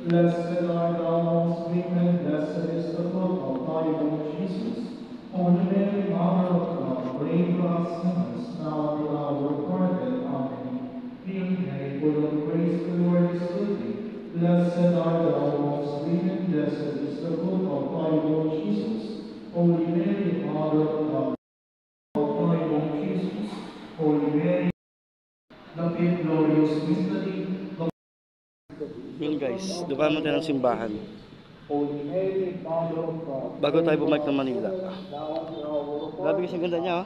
Blessed art thou amongst women, blessed is the fruit of thy womb, Jesus. Holy Mary, Mother of God, pray for us sinners, now and at the hour of our death. Amen. Hail Mary, full of grace, the Lord is with thee. Blessed art thou amongst women, blessed is the fruit of thy womb, Jesus. Holy Mary, Mother of God, of thy womb, Jesus. Holy Mary, the fifth glorious mystery, Yun guys, dumaan mo tayo ng simbahan Holy Mary, Mother of God, bago tayo pray for bumalik us ng Manila. sinners, now and at the hour of our Grabe kasi ang death. ganda niya, oh.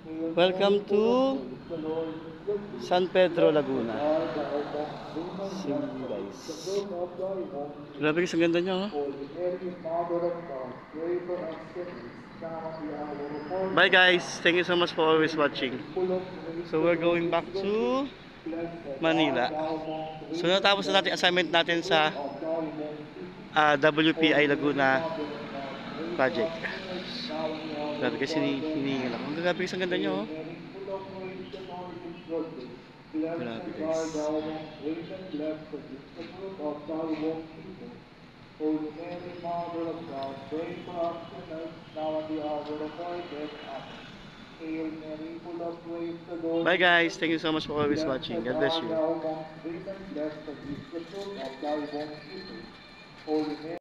Hail Welcome Mary, to full of grace, the Lord is with thee. San Pedro, Blessed Laguna. art thou amongst women, Sim blessed guys. is the fruit of thy womb, Grabe Jesus. kasi ang ganda niya, oh. Holy Mary, Mother of God, pray for us sinners, now and at the hour of our Bye death. guys, thank you so much for always watching. Full of grace, So the we're Lord going is back with to thee. Blessed Manila. art thou amongst So women, natapos na natin blessed assignment is the natin fruit sa of thy womb, Jesus. WPI Holy Mary, Laguna Mother of God, pray for project. us sinners, now and at the hour Grabe of kasi our death. hinihingal ako. Amen. Grabe kasi ang ganda niya, Hail oh. Mary, full of grace, the Lord is with thee. Grabe Blessed guys. art thou amongst women, blessed is the fruit of thy womb, Jesus. Holy Mary, Mother of God, pray for us sinners, now and at the hour of our death. Amen. Hail Mary, full of grace, the Lord Bye is guys, with thank you thee. so much for always watching. Blessed God bless art you. thou amongst women, blessed is the fruit of thy womb, Jesus. Holy Mary,